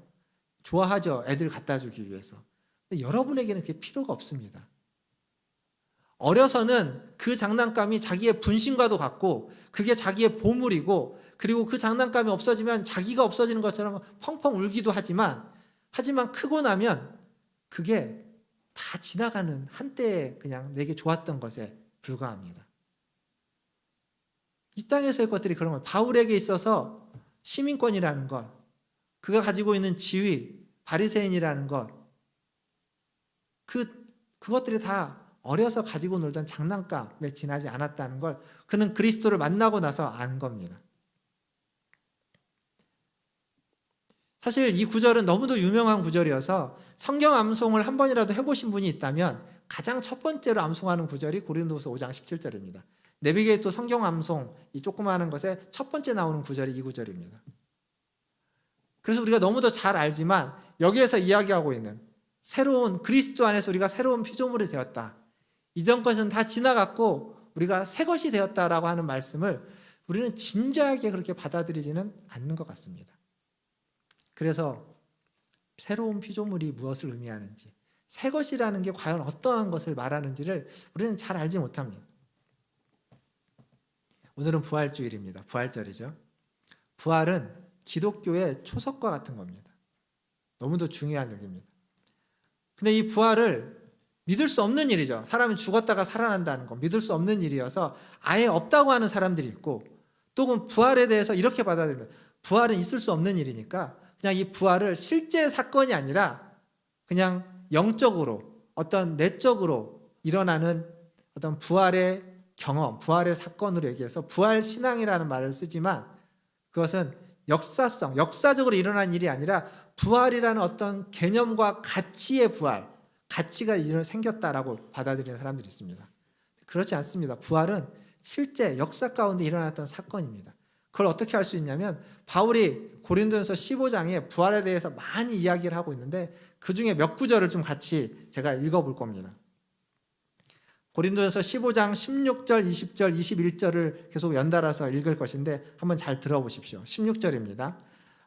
좋아하죠. 애들 갖다 주기 위해서. 근데 여러분에게는 그게 필요가 없습니다. 어려서는 그 장난감이 자기의 분신과도 같고 그게 자기의 보물이고, 그리고 그 장난감이 없어지면 자기가 없어지는 것처럼 펑펑 울기도 하지만 크고 나면 그게 다 지나가는 한때에 그냥 내게 좋았던 것에 불과합니다. 이 땅에서의 것들이 그런 거예요. 바울에게 있어서 시민권이라는 것, 그가 가지고 있는 지위, 바리새인이라는 것, 그것들이 다 어려서 가지고 놀던 장난감에 지나지 않았다는 걸 그는 그리스도를 만나고 나서 안 겁니다. 사실 이 구절은 너무도 유명한 구절이어서 성경 암송을 한 번이라도 해보신 분이 있다면 가장 첫 번째로 암송하는 구절이 고린도후서 5장 17절입니다. 내비게이터 성경 암송, 이 조그마한 것에 첫 번째 나오는 구절이 이 구절입니다. 그래서 우리가 너무도 잘 알지만 여기에서 이야기하고 있는 새로운 그리스도 안에서 우리가 새로운 피조물이 되었다. 이전 것은 다 지나갔고 우리가 새 것이 되었다라고 하는 말씀을 우리는 진지하게 그렇게 받아들이지는 않는 것 같습니다. 그래서 새로운 피조물이 무엇을 의미하는지, 새 것이라는 게 과연 어떠한 것을 말하는지를 우리는 잘 알지 못합니다. 오늘은 부활주일입니다. 부활절이죠. 부활은 기독교의 초석과 같은 겁니다. 너무도 중요한 얘기입니다. 근데 이 부활을 믿을 수 없는 일이죠. 사람이 죽었다가 살아난다는 거 믿을 수 없는 일이어서 아예 없다고 하는 사람들이 있고, 또 부활에 대해서 이렇게 받아들입니다. 부활은 있을 수 없는 일이니까 그냥 이 부활을 실제 사건이 아니라 그냥 영적으로 어떤 내적으로 일어나는 어떤 부활의 경험, 부활의 사건으로 얘기해서 부활신앙이라는 말을 쓰지만 그것은 역사성, 역사적으로 일어난 일이 아니라 부활이라는 어떤 개념과 가치의 부활, 가치가 생겼다라고 받아들이는 사람들이 있습니다. 그렇지 않습니다. 부활은 실제 역사 가운데 일어났던 사건입니다. 그걸 어떻게 할 수 있냐면 바울이 고린도전서 15장에 부활에 대해서 많이 이야기를 하고 있는데 그 중에 몇 구절을 좀 같이 제가 읽어볼 겁니다. 고린도전서 15장 16절, 20절, 21절을 계속 연달아서 읽을 것인데 한번 잘 들어보십시오. 16절입니다.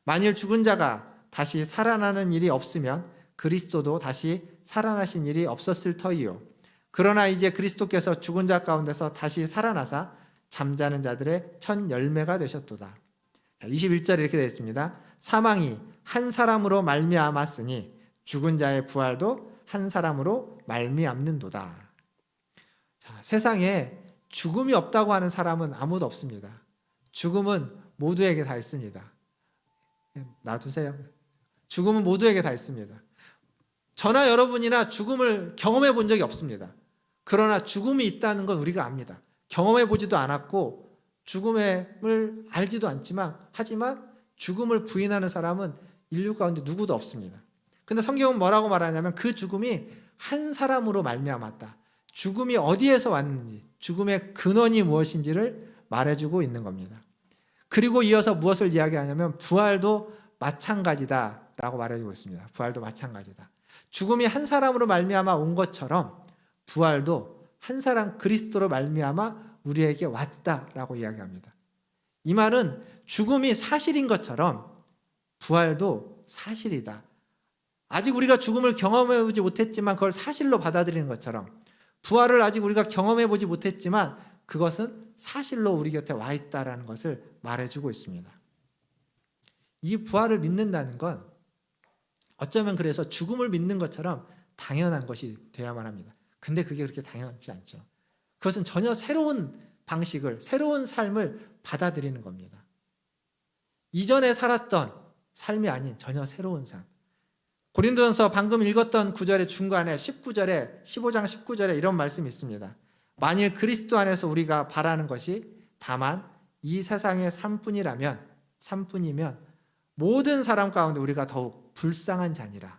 만일 죽은 자가 다시 살아나는 일이 없으면 그리스도도 다시 살아나신 일이 없었을 터이요. 그러나 이제 그리스도께서 죽은 자 가운데서 다시 살아나사 잠자는 자들의 첫 열매가 되셨도다. 21절에 이렇게 되어 있습니다. 사망이 한 사람으로 말미암았으니 죽은 자의 부활도 한 사람으로 말미암는도다. 자, 세상에 죽음이 없다고 하는 사람은 아무도 없습니다. 죽음은 모두에게 다 있습니다. 놔두세요. 죽음은 모두에게 다 있습니다. 저나 여러분이나 죽음을 경험해 본 적이 없습니다. 그러나 죽음이 있다는 건 우리가 압니다. 경험해 보지도 않았고 죽음을 알지도 않지만 하지만 죽음을 부인하는 사람은 인류 가운데 누구도 없습니다. 근데 성경은 뭐라고 말하냐면 그 죽음이 한 사람으로 말미암았다. 죽음이 어디에서 왔는지, 죽음의 근원이 무엇인지를 말해주고 있는 겁니다. 그리고 이어서 무엇을 이야기하냐면 부활도 마찬가지다라고 말해주고 있습니다. 부활도 마찬가지다. 죽음이 한 사람으로 말미암아 온 것처럼 부활도 한 사람 그리스도로 말미암아 우리에게 왔다라고 이야기합니다. 이 말은 죽음이 사실인 것처럼 부활도 사실이다. 아직 우리가 죽음을 경험해보지 못했지만 그걸 사실로 받아들이는 것처럼 부활을 아직 우리가 경험해보지 못했지만 그것은 사실로 우리 곁에 와 있다라는 것을 말해주고 있습니다. 이 부활을 믿는다는 건 어쩌면 그래서 죽음을 믿는 것처럼 당연한 것이 되어야만 합니다. 근데 그게 그렇게 당연하지 않죠. 그것은 전혀 새로운 방식을, 새로운 삶을 받아들이는 겁니다. 이전에 살았던 삶이 아닌 전혀 새로운 삶. 고린도전서 방금 읽었던 구절의 중간에 19절에 15장 19절에 이런 말씀이 있습니다. 만일 그리스도 안에서 우리가 바라는 것이 다만 이 세상의 삶뿐이면 모든 사람 가운데 우리가 더욱 불쌍한 자니라.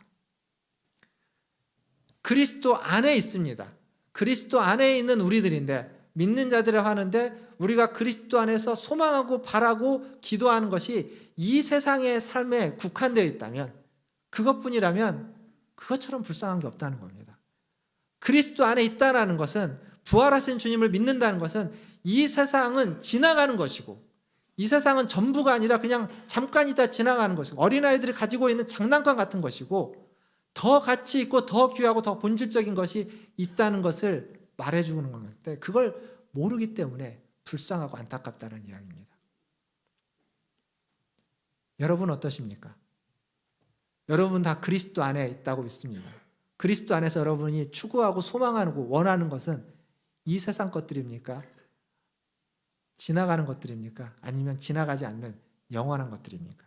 그리스도 안에 있습니다. 그리스도 안에 있는 우리들인데 믿는 자들을 하는데 우리가 그리스도 안에서 소망하고 바라고 기도하는 것이 이 세상의 삶에 국한되어 있다면 그것뿐이라면 그것처럼 불쌍한 게 없다는 겁니다. 그리스도 안에 있다는 것은 부활하신 주님을 믿는다는 것은 이 세상은 지나가는 것이고 이 세상은 전부가 아니라 그냥 잠깐 있다 지나가는 것이고 어린아이들이 가지고 있는 장난감 같은 것이고 더 가치 있고 더 귀하고 더 본질적인 것이 있다는 것을 말해주는 겁니다. 그걸 모르기 때문에 불쌍하고 안타깝다는 이야기입니다. 여러분 어떠십니까? 여러분 다 그리스도 안에 있다고 믿습니다. 그리스도 안에서 여러분이 추구하고 소망하고 원하는 것은 이 세상 것들입니까? 지나가는 것들입니까? 아니면 지나가지 않는 영원한 것들입니까?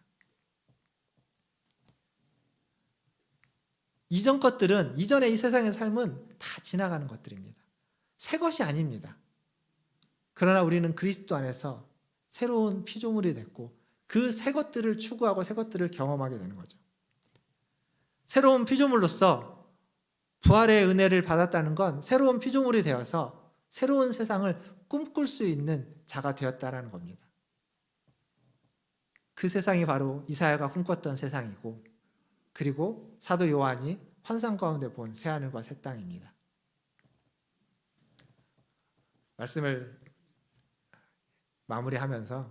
이전 것들은, 이전의 이 세상의 삶은 다 지나가는 것들입니다. 새 것이 아닙니다. 그러나 우리는 그리스도 안에서 새로운 피조물이 됐고 그 새 것들을 추구하고 새 것들을 경험하게 되는 거죠. 새로운 피조물로서 부활의 은혜를 받았다는 건 새로운 피조물이 되어서 새로운 세상을 꿈꿀 수 있는 자가 되었다는 겁니다. 그 세상이 바로 이사야가 꿈꿨던 세상이고, 그리고 사도 요한이 환상 가운데 본 새하늘과 새 땅입니다. 말씀을 마무리하면서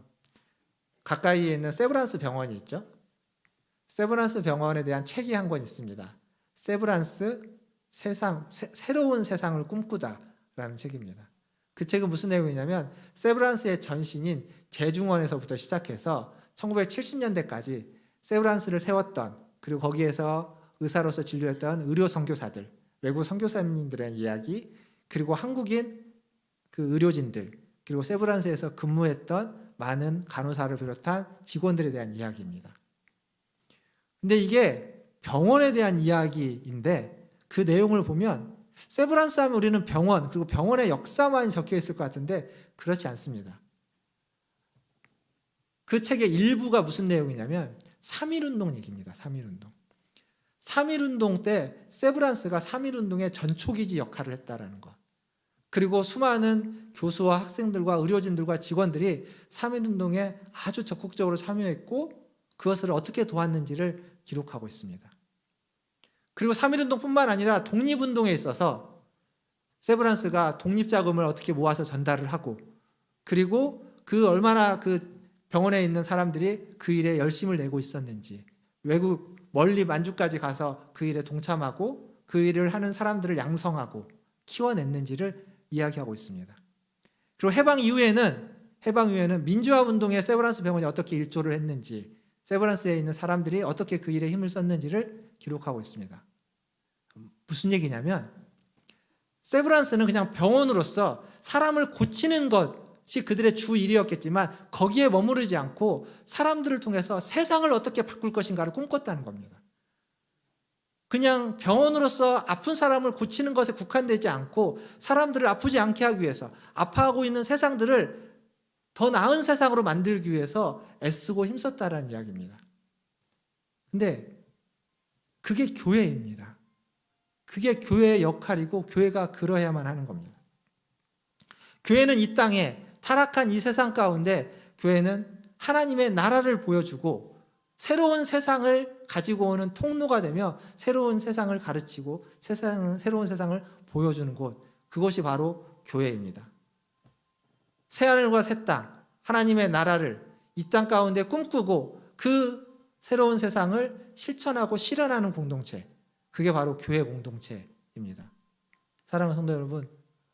가까이에 있는 세브란스 병원이 있죠. 세브란스 병원에 대한 책이 한 권 있습니다. 세브란스 새로운 세상을 꿈꾸다라는 책입니다. 그 책은 무슨 내용이냐면 세브란스의 전신인 재중원에서부터 시작해서 1970년대까지 세브란스를 세웠던, 그리고 거기에서 의사로서 진료했던 의료 선교사들, 외국 선교사님들의 이야기, 그리고 한국인 그 의료진들, 그리고 세브란스에서 근무했던 많은 간호사를 비롯한 직원들에 대한 이야기입니다. 근데 이게 병원에 대한 이야기인데 그 내용을 보면 세브란스 하면 우리는 병원, 그리고 병원의 역사만 적혀 있을 것 같은데 그렇지 않습니다. 그 책의 일부가 무슨 내용이냐면 3.1운동 얘기입니다. 3.1운동. 3.1운동 때 세브란스가 3.1운동의 전초기지 역할을 했다라는 것. 그리고 수많은 교수와 학생들과 의료진들과 직원들이 3.1운동에 아주 적극적으로 참여했고 그것을 어떻게 도왔는지를 기록하고 있습니다. 그리고 3.1운동뿐만 아니라 독립운동에 있어서 세브란스가 독립자금을 어떻게 모아서 전달을 하고, 그리고 그 얼마나 그 병원에 있는 사람들이 그 일에 열심을 내고 있었는지, 외국 멀리 만주까지 가서 그 일에 동참하고 그 일을 하는 사람들을 양성하고 키워냈는지를 이야기하고 있습니다. 그리고 해방 이후에는 민주화 운동에 세브란스 병원이 어떻게 일조를 했는지, 세브란스에 있는 사람들이 어떻게 그 일에 힘을 썼는지를 기록하고 있습니다. 무슨 얘기냐면 세브란스는 그냥 병원으로서 사람을 고치는 것이 그들의 주 일이었겠지만 거기에 머무르지 않고 사람들을 통해서 세상을 어떻게 바꿀 것인가를 꿈꿨다는 겁니다. 그냥 병원으로서 아픈 사람을 고치는 것에 국한되지 않고 사람들을 아프지 않게 하기 위해서, 아파하고 있는 세상들을 더 나은 세상으로 만들기 위해서 애쓰고 힘썼다라는 이야기입니다. 근데 그게 교회입니다. 그게 교회의 역할이고 교회가 그러야만 하는 겁니다. 교회는 이 땅에 타락한 이 세상 가운데 교회는 하나님의 나라를 보여주고 새로운 세상을 가지고 오는 통로가 되며 새로운 세상을 가르치고 새로운 세상을 보여주는 곳, 그것이 바로 교회입니다. 새하늘과 새 땅, 하나님의 나라를 이 땅 가운데 꿈꾸고 그 새로운 세상을 실천하고 실현하는 공동체, 그게 바로 교회 공동체입니다. 사랑하는 성도 여러분,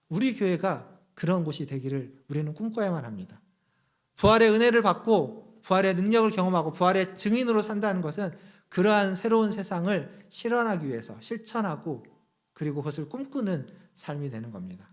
우리 교회가 그런 곳이 되기를 우리는 꿈꿔야만 합니다. 부활의 은혜를 받고 부활의 능력을 경험하고 부활의 증인으로 산다는 것은 그러한 새로운 세상을 실현하기 위해서 실천하고 그리고 그것을 꿈꾸는 삶이 되는 겁니다.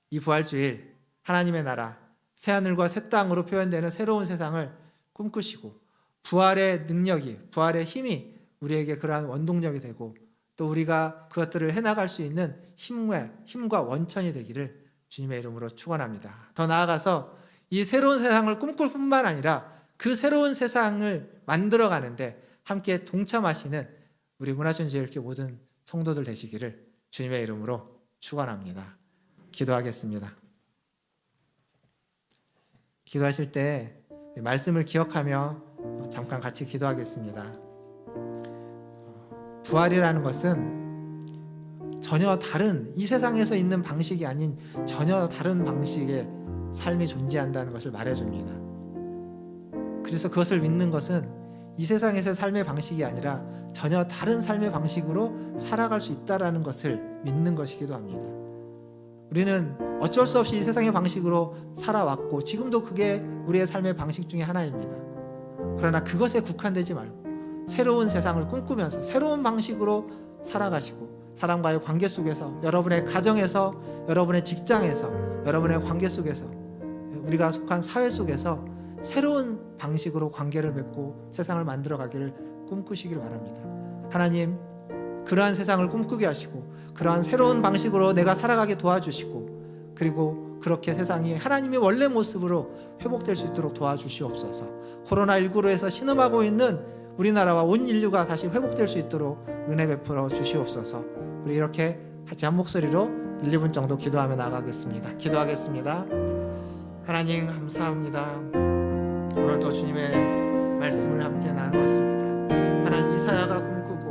이 부활주일 하나님의 나라, 새하늘과 새 땅으로 표현되는 새로운 세상을 꿈꾸시고 부활의 능력이, 부활의 힘이 우리에게 그러한 원동력이 되고 또 우리가 그것들을 해나갈 수 있는 힘과 원천이 되기를 주님의 이름으로 축원합니다. 더 나아가서 이 새로운 세상을 꿈꿀 뿐만 아니라 그 새로운 세상을 만들어가는데 함께 동참하시는 우리 문화촌지교회 모든 성도들 되시기를 주님의 이름으로 축원합니다. 기도하겠습니다. 기도하실 때 말씀을 기억하며 잠깐 같이 기도하겠습니다. 부활이라는 것은 전혀 다른, 이 세상에서 있는 방식이 아닌 전혀 다른 방식의 삶이 존재한다는 것을 말해줍니다. 그래서 그것을 믿는 것은 이 세상에서의 삶의 방식이 아니라 전혀 다른 삶의 방식으로 살아갈 수 있다는 것을 믿는 것이기도 합니다. 우리는 어쩔 수 없이 이 세상의 방식으로 살아왔고 지금도 그게 우리의 삶의 방식 중에 하나입니다. 그러나 그것에 국한되지 말고 새로운 세상을 꿈꾸면서 새로운 방식으로 살아가시고 사람과의 관계 속에서, 여러분의 가정에서, 여러분의 직장에서, 여러분의 관계 속에서 우리가 속한 사회 속에서 새로운 방식으로 관계를 맺고 세상을 만들어 가기를 꿈꾸시길 바랍니다. 하나님, 그러한 세상을 꿈꾸게 하시고 그러한 새로운 방식으로 내가 살아가게 도와주시고, 그리고 그렇게 세상이 하나님의 원래 모습으로 회복될 수 있도록 도와주시옵소서. 코로나19로 해서 신음하고 있는 우리나라와 온 인류가 다시 회복될 수 있도록 은혜 베풀어 주시옵소서. 우리 이렇게 같이 한 목소리로 1, 2분 정도 기도하며 나가겠습니다. 기도하겠습니다. 하나님 감사합니다. 오늘도 주님의 말씀을 함께 나누었습니다. 하나님, 이사야가 꿈꾸고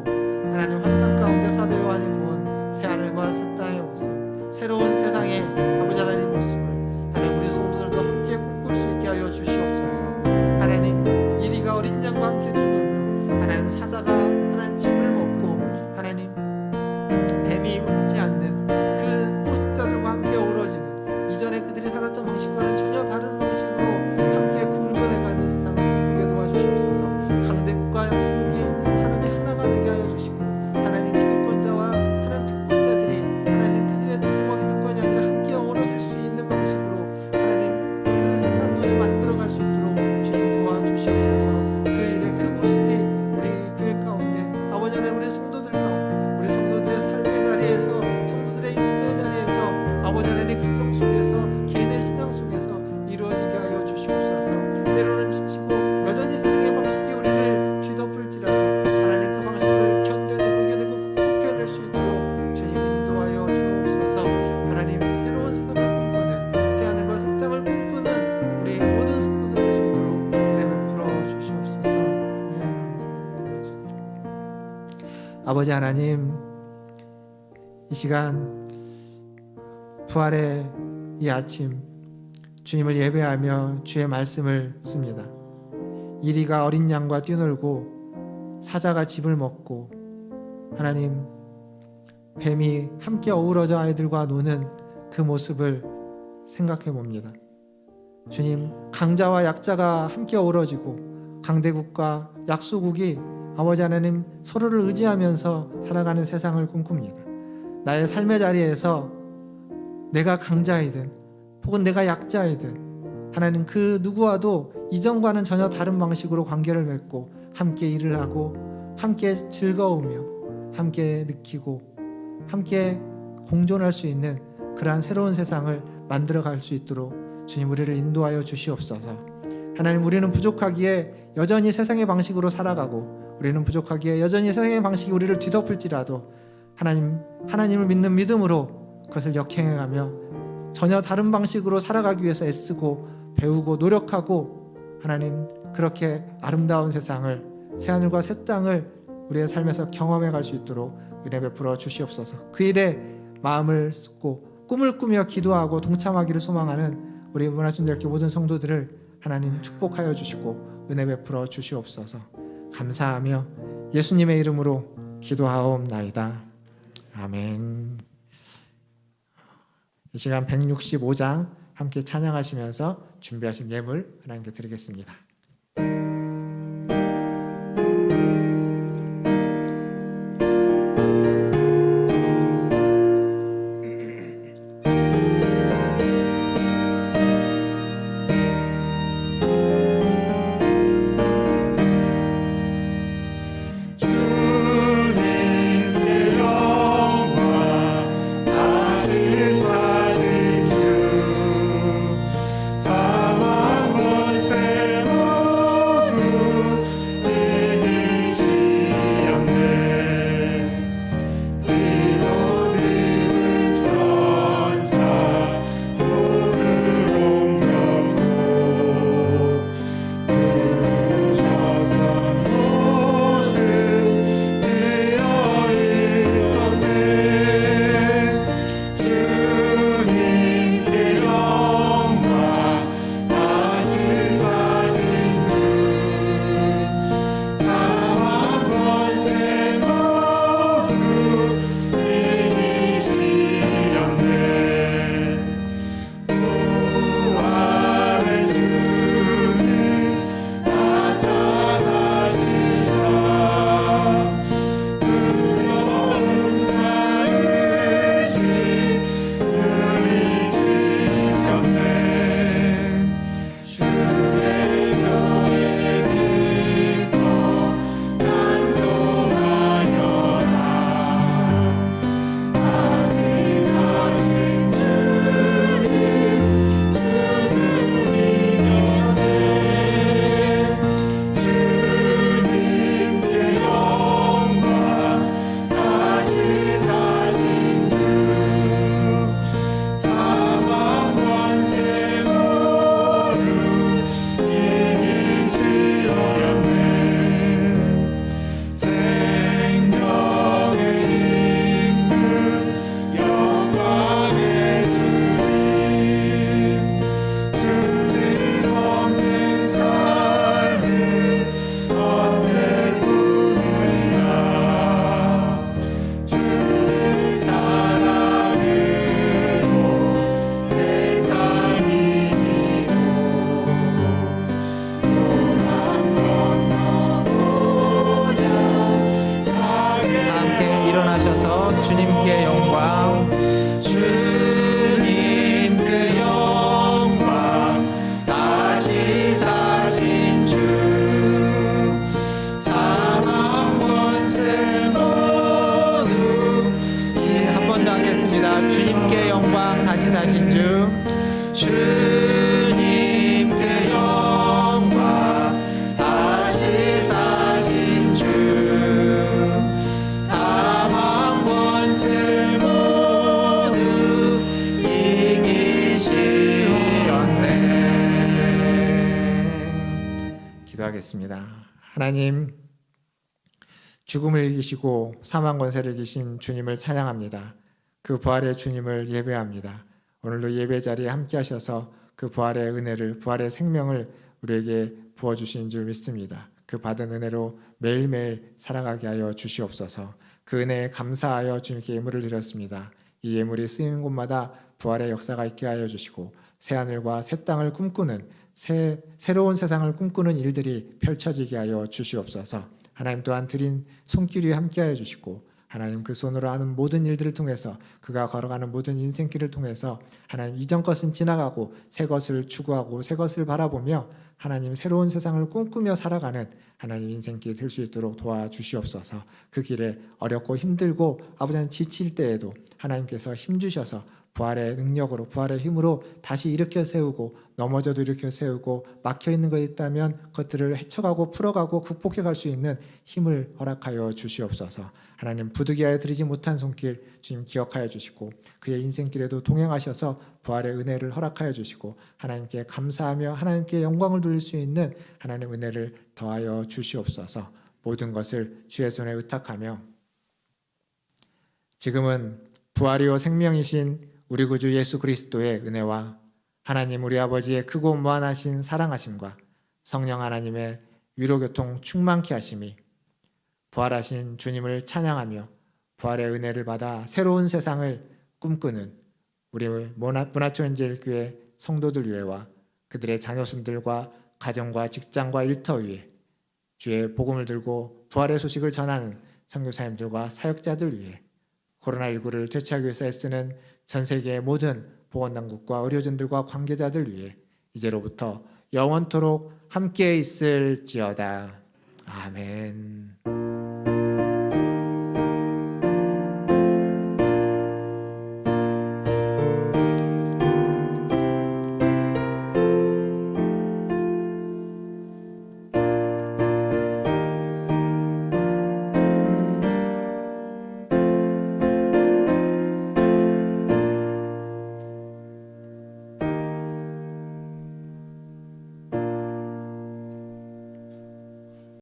하나님 환상 가운데 사도 요한이 본 새하늘과 새 땅의 모습, 새로운 세상의 아버지 하나님 모습을 하나님 우리 성도들도 함께 꿈꿀 수 있게 하여 주시옵소서. 하나님, 이리가 어린 양과 함께 들으며 하나님 사자가 하나님 집을 먹고 하나님 뱀이 먹지 않는 그 포식자들과 함께 어우러지는 이전에 그들이 살았던 방식과는 전혀 다른 방식으로 함께 공존해가는 세상을 꿈꾸게 도와주시옵소서. 강대국과 미국이 하나님 하나가 되게 하여 주시고, 하나님 기득권자와 하나님 특권자들이 하나님 그들의 공화기 특권이 아니라 함께 어우러질 수 있는 방식으로 하나님 그 세상을 만들어갈 수 있도록 주님 도와주시옵소서. 그 일의 그 모습이 우리 교회 가운데 아버지 하나님 우리 성도들 가운데 우리 성도들의 삶의 자리에서 성도들의 인도의 자리에서 아버지 하나님의 긍정 속에서 개인의 신앙 속에서 이루어지게 하여 주시옵소서. 때로는 지치고 여전히 세상의 방식이 우리를 뒤덮을지라도 하나님 그 방식을 견뎌내고 이겨내고 극복해낼 수 있도록 주님 인도하여 주옵소서. 하나님, 새로운 세상을 꿈꾸는 새하늘과 새 땅을 꿈꾸는 우리 모든 성도들 될 수 있도록 은혜 베풀어 주시옵소서. 아버지 하나님, 이 시간 부활의 이 아침 주님을 예배하며 주의 말씀을 씁니다. 이리가 어린 양과 뛰놀고 사자가 집을 먹고 하나님 뱀이 함께 어우러져 아이들과 노는 그 모습을 생각해 봅니다. 주님, 강자와 약자가 함께 어우러지고 강대국과 약소국이 아버지 하나님 서로를 의지하면서 살아가는 세상을 꿈꿉니다. 나의 삶의 자리에서 내가 강자이든 혹은 내가 약자이든 하나님 그 누구와도 이전과는 전혀 다른 방식으로 관계를 맺고 함께 일을 하고 함께 즐거우며 함께 느끼고 함께 공존할 수 있는 그러한 새로운 세상을 만들어갈 수 있도록 주님 우리를 인도하여 주시옵소서. 하나님, 우리는 부족하기에 여전히 세상의 방식으로 살아가고 우리는 부족하기에 여전히 세상의 방식이 우리를 뒤덮을지라도 하나님을 믿는 믿음으로 그것을 역행해가며 전혀 다른 방식으로 살아가기 위해서 애쓰고 배우고 노력하고 하나님 그렇게 아름다운 세상을 새하늘과 새 땅을 우리의 삶에서 경험해 갈 수 있도록 은혜 베풀어 주시옵소서. 그 일에 마음을 쏟고 꿈을 꾸며 기도하고 동참하기를 소망하는 우리 문화순절교 모든 성도들을 하나님 축복하여 주시고 은혜 베풀어 주시옵소서. 감사하며 예수님의 이름으로 기도하옵나이다. 아멘. 이 시간 165장 함께 찬양하시면서 준비하신 예물 하나님께 드리겠습니다. 사망 권세 주님께 영광. 주님 그 영광. 다시 사신 주. 사망 권세 모두. 한 번 더 하겠습니다. 주님께 영광. 다시 사신 주. 주님께 영광. 다시 사신 주. 사망 권세 모두 이기시었네. 기도하겠습니다. 하나님, 죽음을 이기시고 사망 권세를 이기신 주님을 찬양합니다. 그 부활의 주님을 예배합니다. 오늘도 예배 자리에 함께 하셔서 그 부활의 은혜를, 부활의 생명을 우리에게 부어주신 줄 믿습니다. 그 받은 은혜로 매일매일 살아가게 하여 주시옵소서. 그 은혜에 감사하여 주님께 예물을 드렸습니다. 이 예물이 쓰이는 곳마다 부활의 역사가 있게 하여 주시고 새하늘과 새 땅을 꿈꾸는 새로운 세상을 꿈꾸는 일들이 펼쳐지게 하여 주시옵소서. 하나님 또한 드린 손길이 함께 하여 주시고 하나님 그 손으로 하는 모든 일들을 통해서 그가 걸어가는 모든 인생길을 통해서 하나님 이전 것은 지나가고 새 것을 추구하고 새 것을 바라보며 하나님 새로운 세상을 꿈꾸며 살아가는 하나님 인생길 될 수 있도록 도와주시옵소서. 그 길에 어렵고 힘들고 아버지는 지칠 때에도 하나님께서 힘주셔서 부활의 능력으로 부활의 힘으로 다시 일으켜 세우고 넘어져도 일으켜 세우고 막혀있는 것이 있다면 그것들을 헤쳐가고 풀어가고 극복해갈 수 있는 힘을 허락하여 주시옵소서. 하나님 부득이하여 드리지 못한 손길 주님 기억하여 주시고 그의 인생길에도 동행하셔서 부활의 은혜를 허락하여 주시고 하나님께 감사하며 하나님께 영광을 돌릴 수 있는 하나님 은혜를 더하여 주시옵소서. 모든 것을 주의 손에 의탁하며 지금은 부활이요 생명이신 우리 구주 예수 그리스도의 은혜와 하나님 우리 아버지의 크고 무한하신 사랑하심과 성령 하나님의 위로교통 충만케 하심이 부활하신 주님을 찬양하며 부활의 은혜를 받아 새로운 세상을 꿈꾸는 우리 문화초연제일교회 성도들 위에와 그들의 자녀손들과 가정과 직장과 일터 위에 주의 복음을 들고 부활의 소식을 전하는 선교사님들과 사역자들 위해 코로나19를 퇴치하기 위해서 애쓰는 전 세계의 모든 보건당국과 의료진들과 관계자들 위해 이제로부터 영원토록 함께 있을지어다. 아멘.